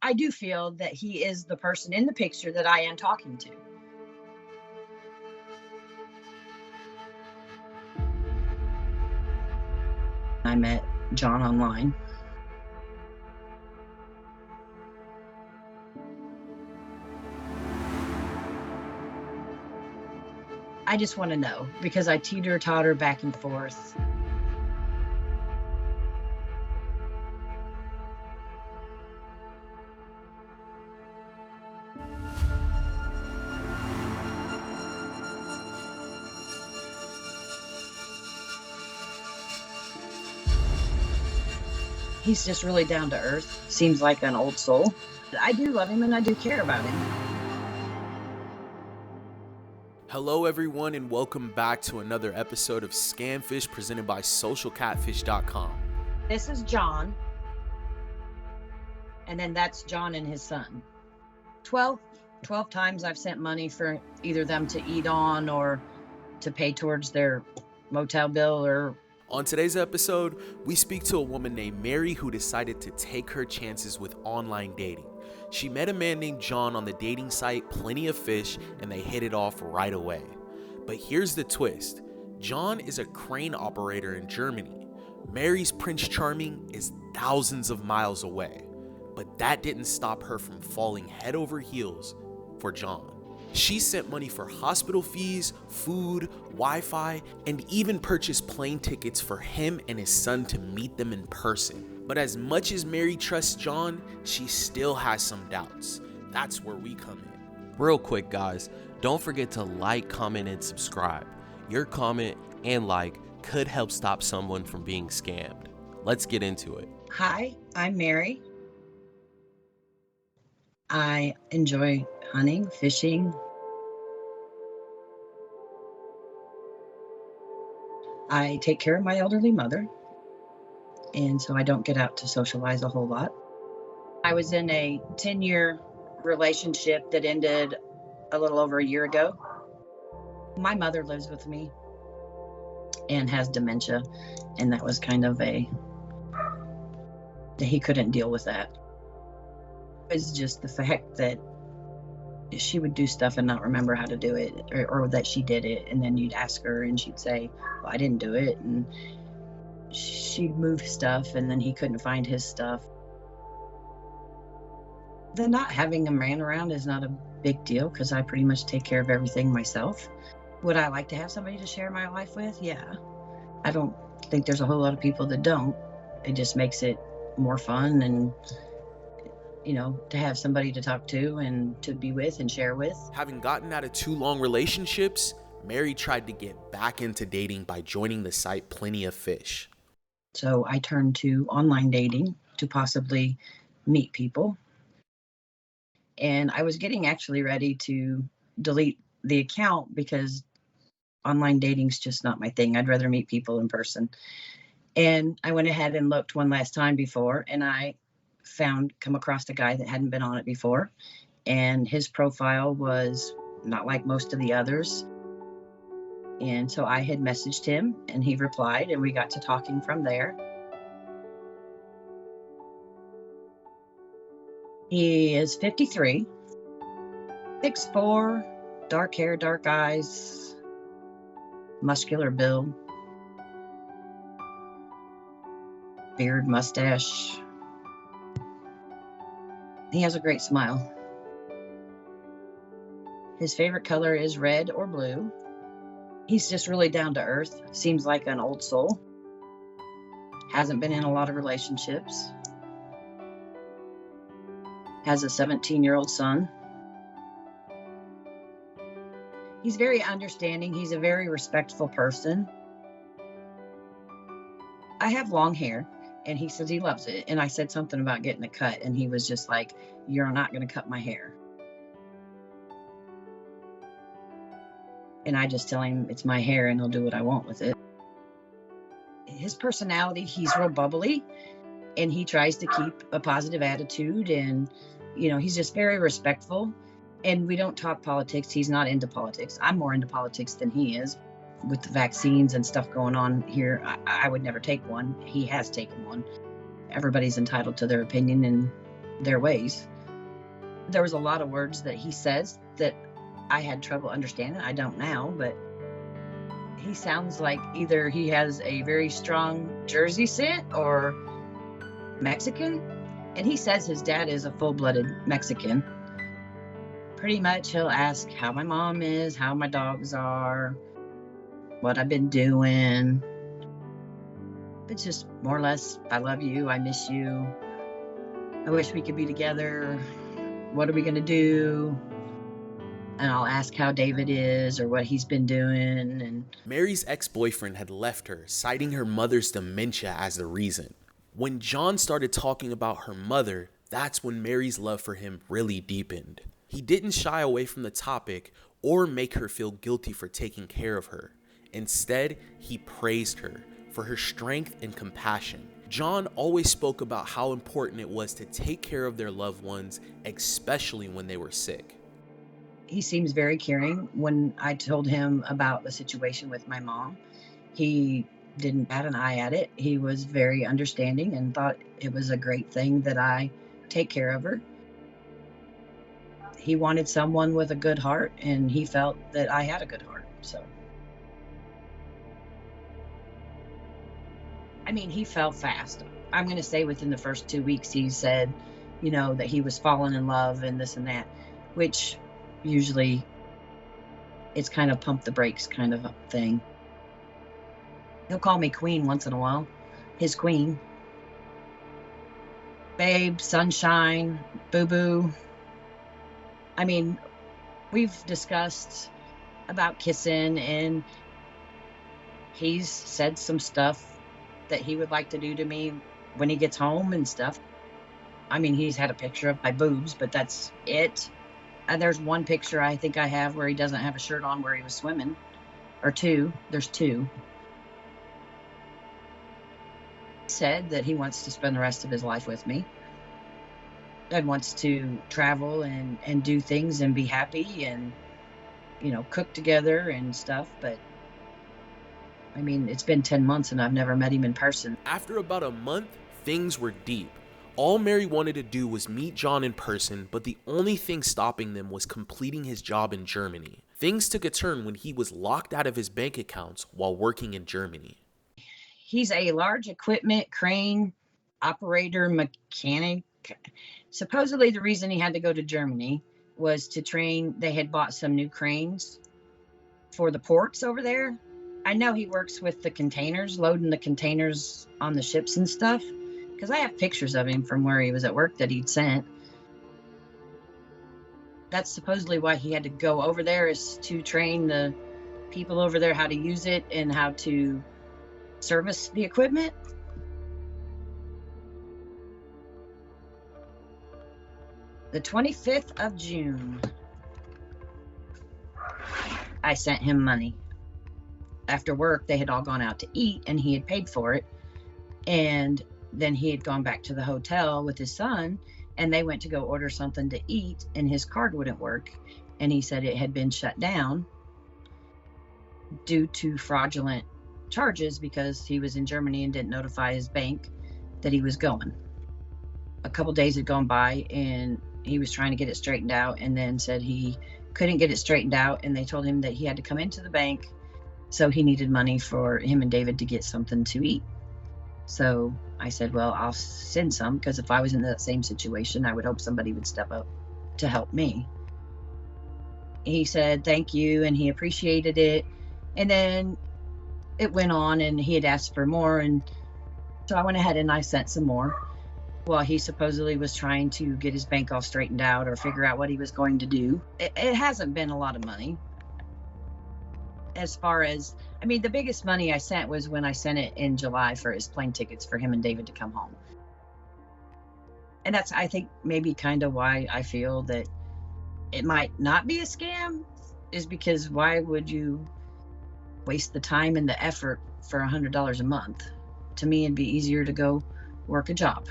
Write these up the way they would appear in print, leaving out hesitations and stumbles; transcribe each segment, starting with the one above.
I do feel that he is the person in the picture that I am talking to. I met John online. I just want to know because I teeter-totter back and forth. He's just really down to earth. Seems like an old soul. I do love him and I do care about him. Hello everyone and welcome back to another episode of Scamfish presented by socialcatfish.com. This is John. And then that's John and his son. 12 times I've sent money for either them to eat on or to pay towards their motel bill or... On today's episode, we speak to a woman named Mary who decided to take her chances with online dating. She met a man named John on the dating site Plenty of Fish and they hit it off right away. But here's the twist. John is a crane operator in Germany. Mary's Prince Charming is thousands of miles away. But that didn't stop her from falling head over heels for John. She sent money for hospital fees, food, Wi-Fi, and even purchased plane tickets for him and his son to meet them in person. But as much as Mary trusts John, she still has some doubts. That's where we come in. Real quick, guys, don't forget to like, comment, and subscribe. Your comment and like could help stop someone from being scammed. Let's get into it. Hi, I'm Mary. I enjoy hunting, fishing. I take care of my elderly mother, and so I don't get out to socialize a whole lot. I was in a 10-year relationship that ended a little over a year ago. My mother lives with me and has dementia, and that was kind of he couldn't deal with that. It was just the fact that she would do stuff and not remember how to do it, or that she did it, and then you'd ask her and she'd say, well, I didn't do it, and she'd move stuff and then he couldn't find his stuff. The not having a man around is not a big deal because I pretty much take care of everything myself. Would I like to have somebody to share my life with? Yeah. I don't think there's a whole lot of people that don't. It just makes it more fun and to have somebody to talk to and to be with and share with. Having gotten out of 2 long relationships, Mary tried to get back into dating by joining the site Plenty of Fish. So I turned to online dating to possibly meet people. And I was getting actually ready to delete the account because online dating's just not my thing. I'd rather meet people in person. And I went ahead and looked one last time before, and I come across a guy that hadn't been on it before, and his profile was not like most of the others. And so I had messaged him and he replied, and we got to talking from there. He is 53, 6'4", dark hair, dark eyes, muscular build, beard, mustache. He has a great smile. His favorite color is red or blue. He's just really down to earth. Seems like an old soul. Hasn't been in a lot of relationships. Has a 17-year-old son. He's very understanding. He's a very respectful person. I have long hair. And he says he loves it. And I said something about getting a cut. And he was just like, you're not going to cut my hair. And I just tell him it's my hair and he'll do what I want with it. His personality, he's real bubbly. And he tries to keep a positive attitude. And, he's just very respectful. And we don't talk politics. He's not into politics. I'm more into politics than he is. With the vaccines and stuff going on here, I would never take one. He has taken one. Everybody's entitled to their opinion and their ways. There was a lot of words that he says that I had trouble understanding. I don't now, but he sounds like either he has a very strong Jersey scent or Mexican. And he says his dad is a full-blooded Mexican. Pretty much he'll ask how my mom is, how my dogs are, what I've been doing. It's just more or less, I love you, I miss you, I wish we could be together, what are we gonna do? And I'll ask how David is or what he's been doing. And Mary's ex-boyfriend had left her, citing her mother's dementia as the reason. When John started talking about her mother, that's when Mary's love for him really deepened. He didn't shy away from the topic or make her feel guilty for taking care of her. Instead, he praised her for her strength and compassion. John always spoke about how important it was to take care of their loved ones, especially when they were sick. He seems very caring. When I told him about the situation with my mom, he didn't bat an eye at it. He was very understanding and thought it was a great thing that I take care of her. He wanted someone with a good heart, and he felt that I had a good heart. So, I mean, he fell fast. I'm going to say within the first 2 weeks, he said, that he was falling in love and this and that, which usually it's kind of pump the brakes kind of a thing. He'll call me queen once in a while, his queen. Babe, sunshine, boo-boo. I mean, we've discussed about kissing, and he's said some stuff that he would like to do to me when he gets home and stuff. I mean, he's had a picture of my boobs, but that's it. There's one picture I think I have where he doesn't have a shirt on where he was swimming. Or two. There's two. He said that he wants to spend the rest of his life with me. And wants to travel and do things and be happy and, cook together and stuff. But, I mean, it's been 10 months and I've never met him in person. After about a month, things were deep. All Mary wanted to do was meet John in person, but the only thing stopping them was completing his job in Germany. Things took a turn when he was locked out of his bank accounts while working in Germany. He's a large equipment crane operator mechanic. Supposedly the reason he had to go to Germany was to train. They had bought some new cranes for the ports over there. I know he works with the containers, loading the containers on the ships and stuff, because I have pictures of him from where he was at work that he'd sent. That's supposedly why he had to go over there, is to train the people over there how to use it and how to service the equipment. The 25th of June, I sent him money. After work, they had all gone out to eat and he had paid for it. And then he had gone back to the hotel with his son, and they went to go order something to eat, and his card wouldn't work. And he said it had been shut down due to fraudulent charges because he was in Germany and didn't notify his bank that he was going. A couple days had gone by and he was trying to get it straightened out, and then said he couldn't get it straightened out, and they told him that he had to come into the bank, so he needed money for him and David to get something to eat. So I said, well, I'll send some, because if I was in that same situation, I would hope somebody would step up to help me. He said thank you, and he appreciated it. And then it went on, and he had asked for more, and so I went ahead and I sent some more. While he supposedly was trying to get his bank all straightened out or figure out what he was going to do. It hasn't been a lot of money. As far as, I mean, the biggest money I sent was when I sent it in July for his plane tickets for him and David to come home. And that's, I think, maybe kind of why I feel that it might not be a scam, is because why would you waste the time and the effort for $100 a month? To me, it'd be easier to go work a job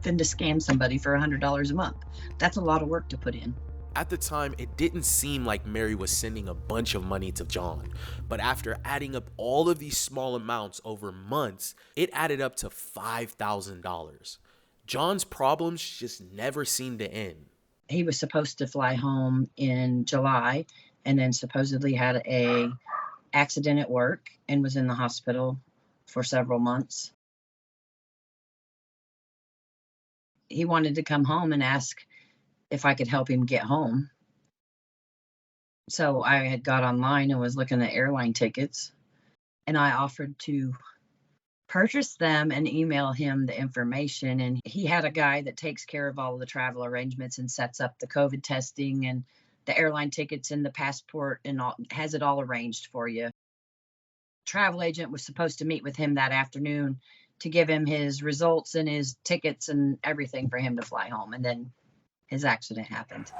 than to scam somebody for $100 a month. That's a lot of work to put in. At the time, it didn't seem like Mary was sending a bunch of money to John, but after adding up all of these small amounts over months, it added up to $5,000. John's problems just never seemed to end. He was supposed to fly home in July and then supposedly had a accident at work and was in the hospital for several months. He wanted to come home and ask if I could help him get home. So I had got online and was looking at airline tickets, and I offered to purchase them and email him the information. And he had a guy that takes care of all of the travel arrangements and sets up the COVID testing and the airline tickets and the passport and all, has it all arranged for you. Travel agent was supposed to meet with him that afternoon to give him his results and his tickets and everything for him to fly home. And then his accident happened.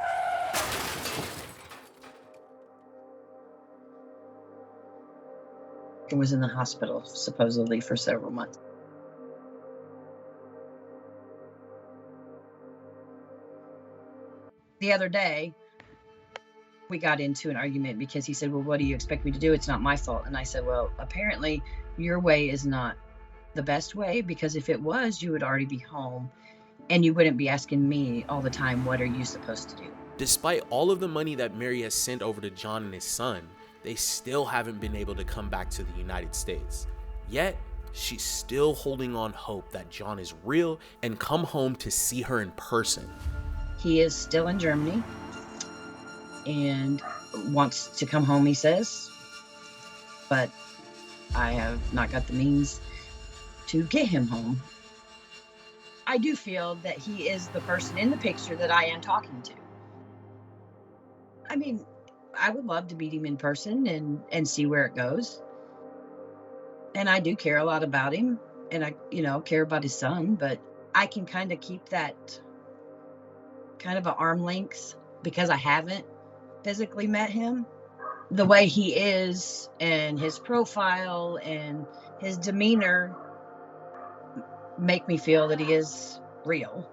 He was in the hospital supposedly for several months. The other day, we got into an argument because he said, well, what do you expect me to do? It's not my fault. And I said, well, apparently your way is not the best way, because if it was, you would already be home and you wouldn't be asking me all the time, what are you supposed to do? Despite all of the money that Mary has sent over to John and his son, they still haven't been able to come back to the United States. Yet, she's still holding on hope that John is real and come home to see her in person. He is still in Germany and wants to come home, he says, but I have not got the means to get him home. I do feel that he is the person in the picture that I am talking to. I mean, I would love to meet him in person and see where it goes. And I do care a lot about him, and I, care about his son, but I can kind of keep that kind of an arm length because I haven't physically met him. The way he is and his profile and his demeanor make me feel that he is real,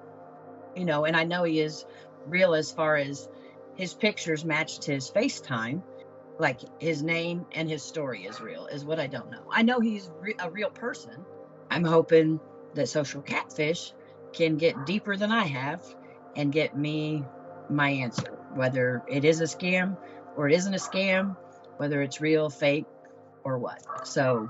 and I know he is real as far as his pictures matched his FaceTime, like his name and his story is real, is what I don't know. I know he's a real person. I'm hoping that Social Catfish can get deeper than I have and get me my answer, whether it is a scam or it isn't a scam, whether it's real, fake, or what, so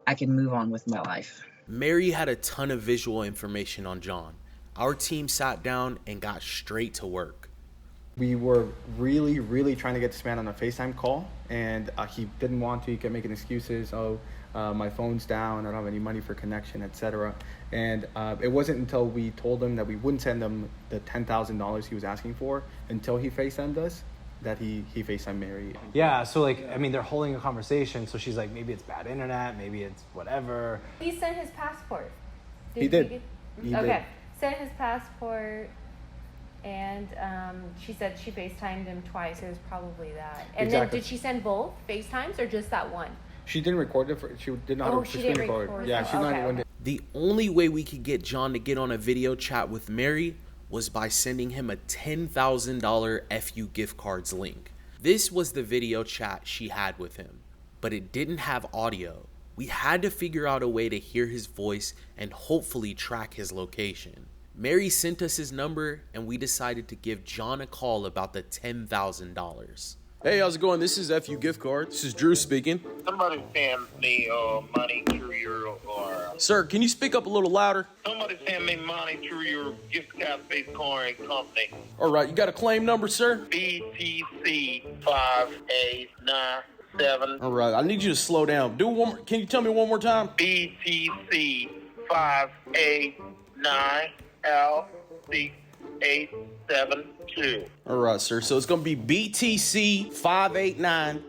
I can move on with my life. Mary had a ton of visual information on John. Our team sat down and got straight to work. We were really, really trying to get this man on a FaceTime call, and he didn't want to. He kept making excuses. My phone's down, I don't have any money for connection, etc. And it wasn't until we told him that we wouldn't send him the $10,000 he was asking for until he FaceTimed us that he FaceTimed Mary. Yeah, so they're holding a conversation, so she's like, maybe it's bad internet, maybe it's whatever. He sent his passport. He did. Okay, sent his passport, and she said she FaceTimed him twice. It was probably that. And Exactly. then did she send both FaceTimes or just that one? She didn't record it. She did not. Oh, she didn't record. Yeah, she's not even. The only way we could get John to get on a video chat with Mary was by sending him a $10,000 FU gift cards link. This was the video chat she had with him, but it didn't have audio. We had to figure out a way to hear his voice and hopefully track his location. Mary sent us his number, and we decided to give John a call about the $10,000. Hey, how's it going? This is FU Gift Card. This is Drew speaking. Somebody send me money through your... Sir, can you speak up a little louder? Somebody send me money through your gift card-based card company. All right, you got a claim number, sir? BTC 5897. All right, I need you to slow down. Do one more. Can you tell me one more time? BTC 589 L6872. All right, sir. So it's going to be BTC 589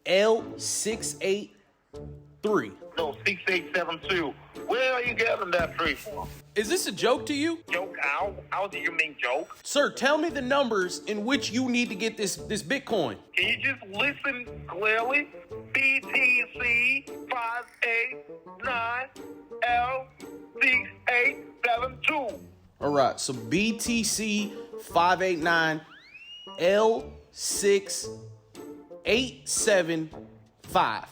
L683. No, 6872. Where are you getting that tree from? Is this a joke to you? Joke? How do you mean joke? Sir, tell me the numbers in which you need to get this Bitcoin. Can you just listen clearly? BTC 589 L6872. All right, so BTC 589 L6875.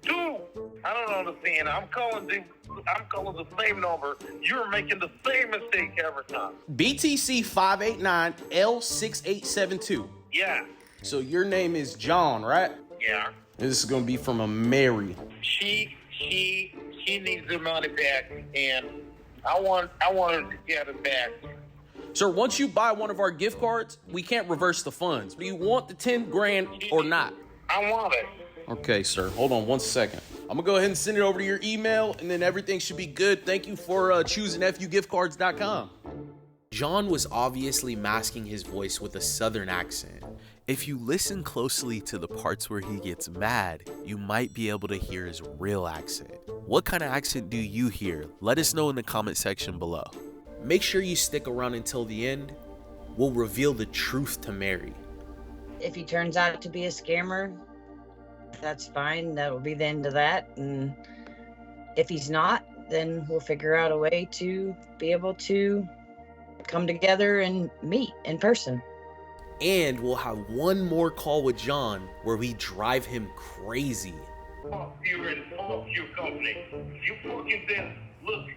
2. I don't understand. I'm calling the same number. You're making the same mistake every time. BTC 589L6872. Yeah. So your name is John, right? Yeah. This is gonna be from a Mary. She needs the money back, and I want her to get it back. Sir, once you buy one of our gift cards, we can't reverse the funds. Do you want the 10 grand or not? I want it. Okay, sir. Hold on 1 second. I'm gonna go ahead and send it over to your email, and then everything should be good. Thank you for choosing fugiftcards.com. John was obviously masking his voice with a southern accent. If you listen closely to the parts where he gets mad, you might be able to hear his real accent. What kind of accent do you hear? Let us know in the comment section below. Make sure you stick around until the end. We'll reveal the truth to Mary. If he turns out to be a scammer, that's fine. That'll be the end of that. And if he's not, then we'll figure out a way to be able to come together and meet in person. And we'll have one more call with John where we drive him crazy. Fuck you and fuck your company. You fucking said, look,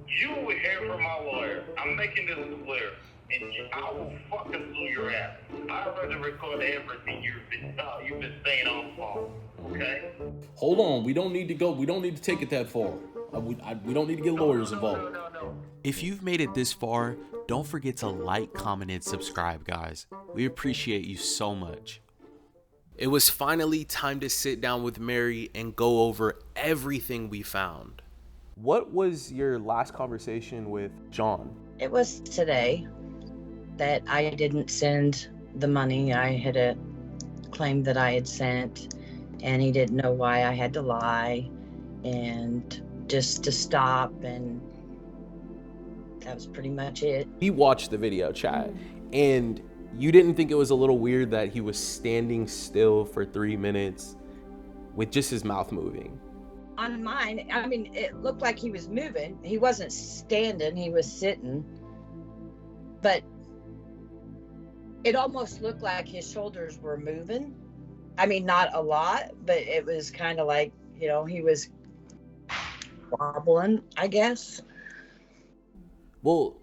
you will hear from my lawyer. I'm making this clear. And I will fucking sue your ass. I'd rather record everything you've been saying on the phone. Okay? Hold on, we don't need to take it that far. We don't need to get lawyers involved. No. If you've made it this far, don't forget to like, comment, and subscribe, guys. We appreciate you so much. It was finally time to sit down with Mary and go over everything we found. What was your last conversation with John? It was today that I didn't send the money I had claimed that I had sent, and he didn't know why I had to lie, and just to stop, and that was pretty much it. We watched the video chat, and you didn't think it was a little weird that he was standing still for 3 minutes with just his mouth moving? On mine, I mean, it looked like he was moving. He wasn't standing, he was sitting. But it almost looked like his shoulders were moving. I mean, not a lot, but it was kind of like, he was wobbling, I guess. Well,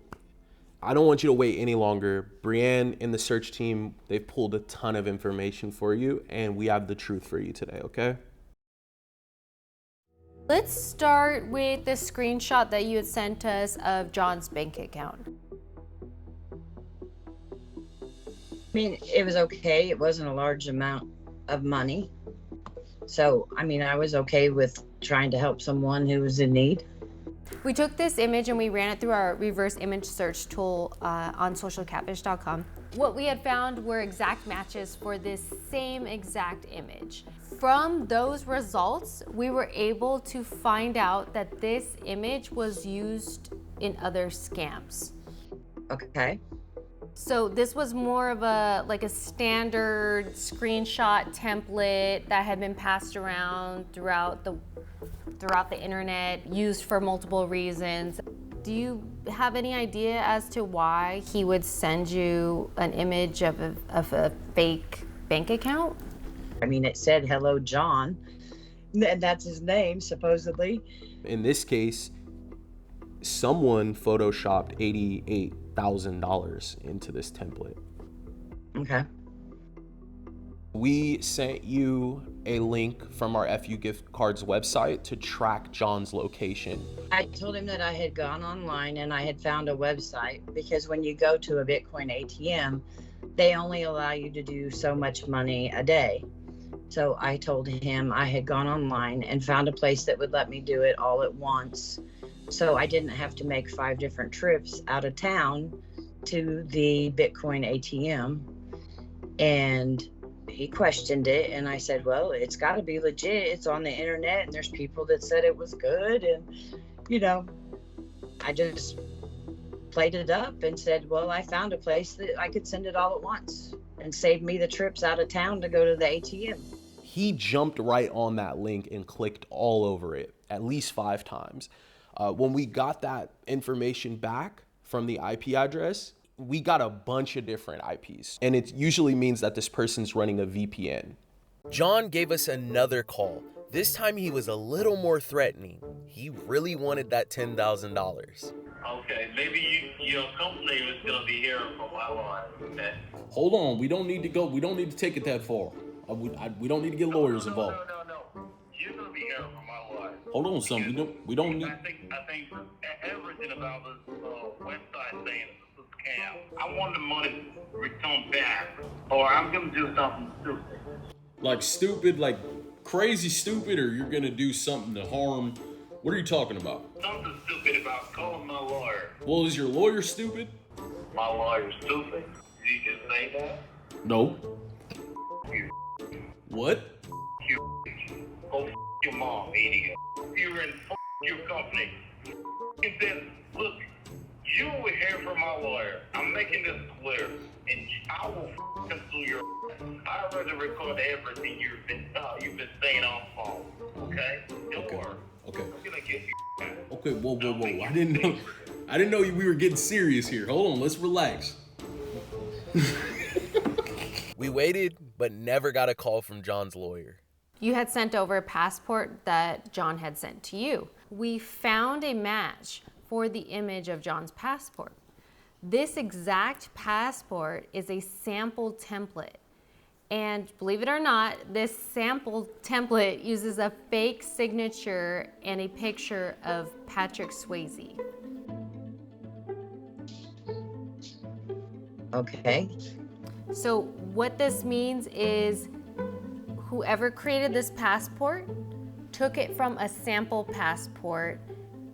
I don't want you to wait any longer. Brienne and the search team, they've pulled a ton of information for you, and we have the truth for you today, okay? Let's start with the screenshot that you had sent us of John's bank account. I mean, it was okay. It wasn't a large amount of money. So, I mean, I was okay with trying to help someone who was in need. We took this image and we ran it through our reverse image search tool on socialcatfish.com. What we had found were exact matches for this same exact image. From those results, we were able to find out that this image was used in other scams. Okay. So this was more of a standard screenshot template that had been passed around throughout the internet, used for multiple reasons. Do you have any idea as to why he would send you an image of a fake bank account? I mean, it said, "Hello, John," and that's his name, supposedly. In this case, someone photoshopped $88,000 into this template. Okay. We sent you a link from our FU Gift Cards website to track John's location. I told him that I had gone online and I had found a website, because when you go to a Bitcoin ATM, they only allow you to do so much money a day. So I told him I had gone online and found a place that would let me do it all at once. So I didn't have to make 5 different trips out of town to the Bitcoin ATM. And he questioned it, and I said, well, it's got to be legit. It's on the internet, and there's people that said it was good. And, I just played it up and said, well, I found a place that I could send it all at once and save me the trips out of town to go to the ATM. He jumped right on that link and clicked all over it at least 5 times. When we got that information back from the IP address, we got a bunch of different IPs, and it usually means that this person's running a VPN. John gave us another call, This time he was a little more threatening. He really wanted that $10,000. Okay, maybe your company is gonna be hearing from my lawyer. Okay. Hold on, we don't need to go. We don't need to take it that far. We don't need to get lawyers involved. No. You're gonna be hearing from my lawyer. Hold on, son. We don't need. I think everything about this website saying it's a scam. I want the money returned back, or I'm gonna do something stupid. Like stupid, like crazy stupid, or you're gonna do something to harm. What are you talking about? Something stupid about calling my lawyer. Well, is your lawyer stupid? My lawyer's stupid? Did you just say that? No. You What? go f your mom, idiot. You and f your company. And then, look, you will hear from my lawyer. I'm making this clear. And I will f sue your ass. I'd rather record everything you've been saying on phone. Okay? Don't worry. Okay. I'm gonna get you. Okay. Whoa. I didn't know we were getting serious here. Hold on. Let's relax. We waited, but never got a call from John's lawyer. You had sent over a passport that John had sent to you. We found a match for the image of John's passport. This exact passport is a sample template. And believe it or not, this sample template uses a fake signature and a picture of Patrick Swayze. Okay. So what this means is whoever created this passport took it from a sample passport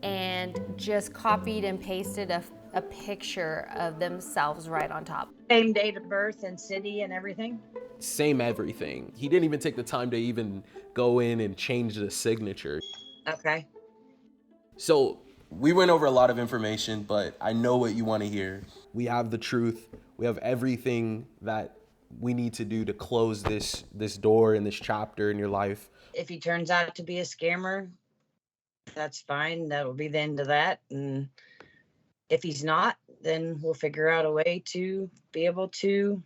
and just copied and pasted a picture of themselves right on top. Same date of birth and city and everything? Same everything. He didn't even take the time to even go in and change the signature. Okay. So we went over a lot of information, but I know what you want to hear. We have the truth. We have everything that we need to do to close this door in this chapter in your life. If he turns out to be a scammer, that's fine. That'll be the end of that. And if he's not, then we'll figure out a way to be able to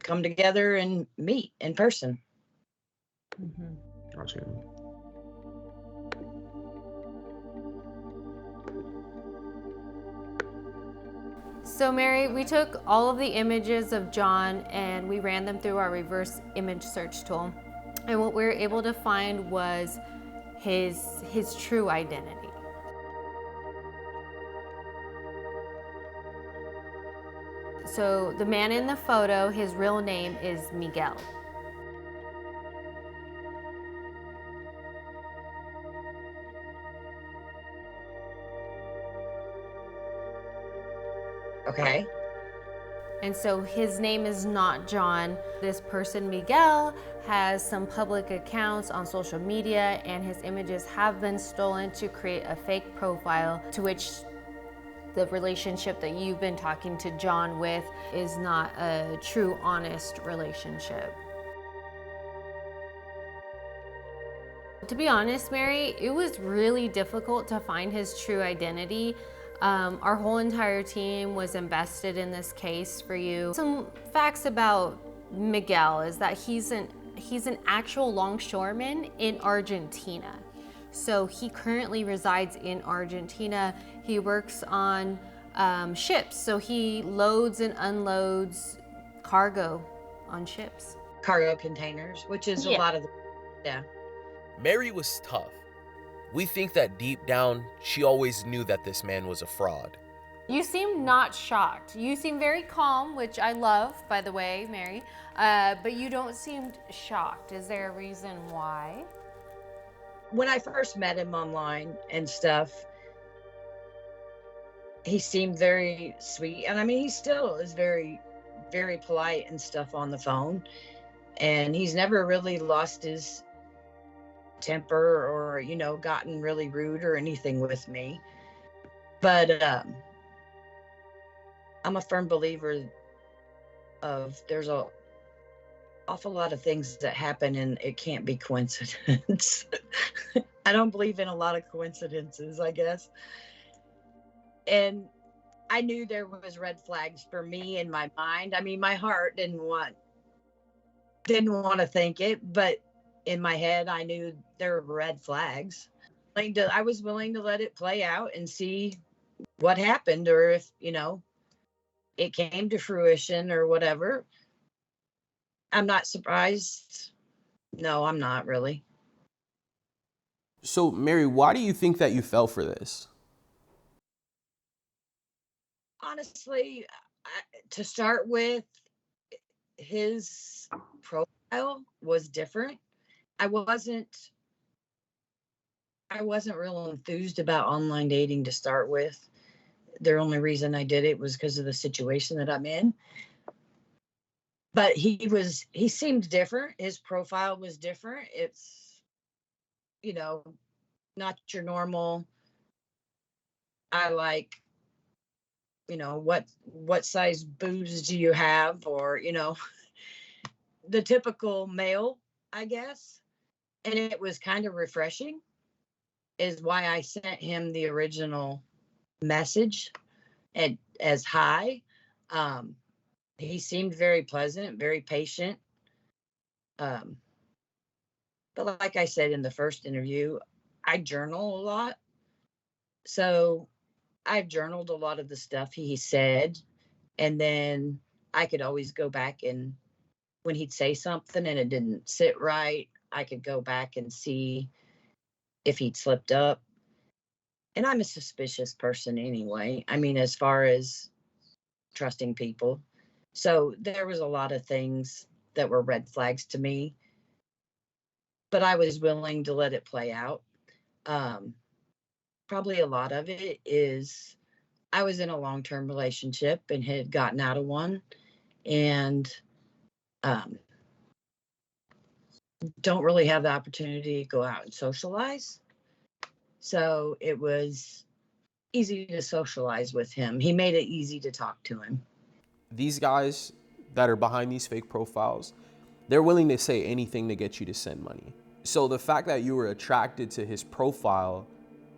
come together and meet in person. Gotcha. So Mary, we took all of the images of John and we ran them through our reverse image search tool. And what we were able to find was his true identity. So the man in the photo, his real name is Miguel. Okay. And so his name is not John. This person, Miguel, has some public accounts on social media and his images have been stolen to create a fake profile to which the relationship that you've been talking to John with is not a true, honest relationship. To be honest, Mary, it was really difficult to find his true identity. Our whole entire team was invested in this case for you. Some facts about Miguel is that he's an actual longshoreman in Argentina. So he currently resides in Argentina. He works on ships. So he loads and unloads cargo on ships. Cargo containers, which is a lot of yeah. Mary was tough. We think that deep down, she always knew that this man was a fraud. You seem not shocked. You seem very calm, which I love, by the way, Mary. But you don't seem shocked. Is there a reason why? When I first met him online and stuff, he seemed very sweet. And I mean, he still is very, very polite and stuff on the phone. And he's never really lost his temper or, you know, gotten really rude or anything with me. But I'm a firm believer of there's a awful lot of things that happen and it can't be coincidence. I don't believe in a lot of coincidences, I guess. And I knew there was red flags for me in my mind. I mean, my heart didn't want to think it, but in my head, I knew there were red flags. I was willing to let it play out and see what happened, or if, it came to fruition or whatever. I'm not surprised. No, I'm not really. So, Mary, why do you think that you fell for this? Honestly, to start with, his profile was different. I wasn't I wasn't real enthused about online dating to start with. The only reason I did it was because of the situation that I'm in. But he seemed different. His profile was different. It's, you know, not your normal, I like, what size boobs do you have, or, the typical male, I guess. And it was kind of refreshing, is why I sent him the original message as hi. Um, he seemed very pleasant, very patient. Um, but like I said in the first interview, I journal a lot. So I've journaled a lot of the stuff he said. And then I could always go back, and when he'd say something and it didn't sit right, I could go back and see if he'd slipped up. And I'm a suspicious person anyway. I mean, as far as trusting people. So there was a lot of things that were red flags to me, but I was willing to let it play out. Um, Probably a lot of it is I was in a long-term relationship and had gotten out of one, and um, don't really have the opportunity to go out and socialize. So it was easy to socialize with him. He made it easy to talk to him. These guys that are behind these fake profiles, they're willing to say anything to get you to send money. So the fact that you were attracted to his profile,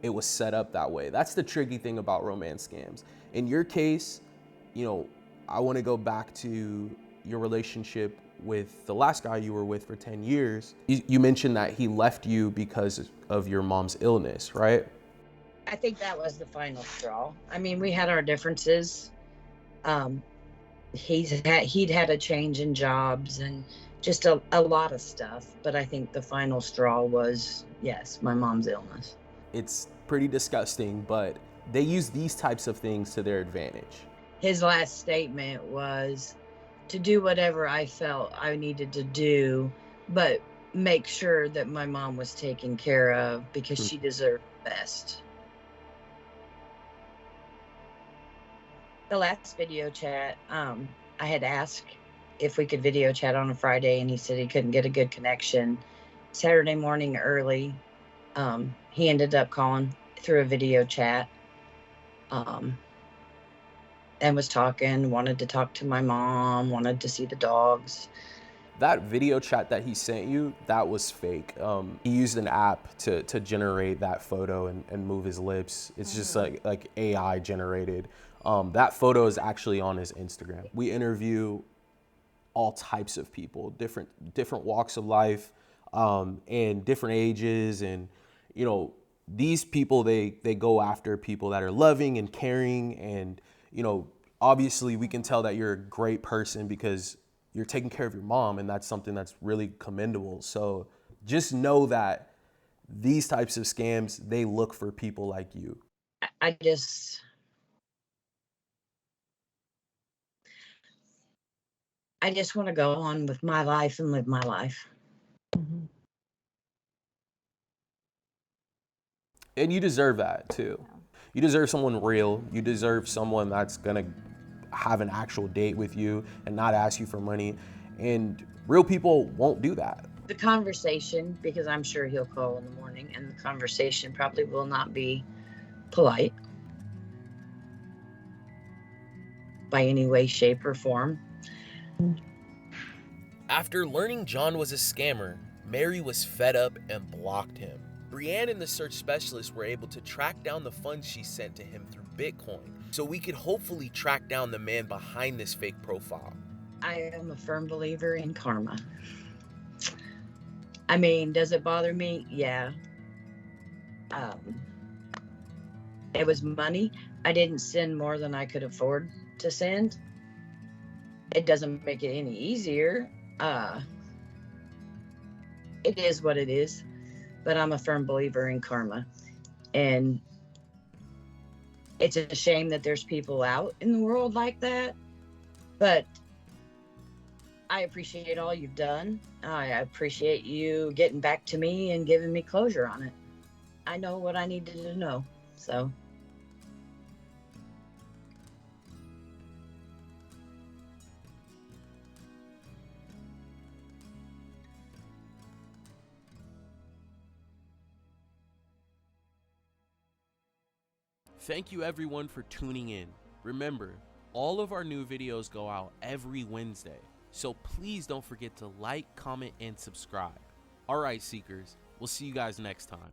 it was set up that way. That's the tricky thing about romance scams. In your case, I want to go back to your relationship with the last guy you were with for 10 years. You mentioned that he left you because of your mom's illness, right? I think that was the final straw. I mean, we had our differences. Um, he'd had a change in jobs and just a lot of stuff. But I think the final straw was, yes, my mom's illness. It's pretty disgusting, but they use these types of things to their advantage. His last statement was to do whatever I felt I needed to do, but make sure that my mom was taken care of because she deserved the best. The last video chat, I had asked if we could video chat on a Friday, and he said he couldn't get a good connection. Saturday morning early, he ended up calling through a video chat, and was talking, wanted to talk to my mom, wanted to see the dogs. That video chat that he sent you, that was fake. He used an app to generate that photo and move his lips. It's just like AI generated. That photo is actually on his Instagram. We interview all types of people, different walks of life, and different ages. And, these people, they go after people that are loving and caring. And, obviously we can tell that you're a great person because you're taking care of your mom, and that's something that's really commendable. So just know that these types of scams, they look for people like you. I just want to go on with my life and live my life. And you deserve that too. You deserve someone real. You deserve someone that's gonna have an actual date with you and not ask you for money. And real people won't do that. The conversation, because I'm sure he'll call in the morning, and the conversation probably will not be polite by any way, shape, or form. After learning John was a scammer, Mary was fed up and blocked him. Brianne and the search specialist were able to track down the funds she sent to him through Bitcoin, so we could hopefully track down the man behind this fake profile. I am a firm believer in karma. I mean, does it bother me? Yeah. Um, it was money. I didn't send more than I could afford to send. It doesn't make it any easier. Uh, it is what it is. But I'm a firm believer in karma. And it's a shame that there's people out in the world like that. But I appreciate all you've done. I appreciate you getting back to me and giving me closure on it. I know what I needed to know. So. Thank you everyone for tuning in. Remember, all of our new videos go out every Wednesday, so please don't forget to like, comment, and subscribe. All right, Seekers, we'll see you guys next time.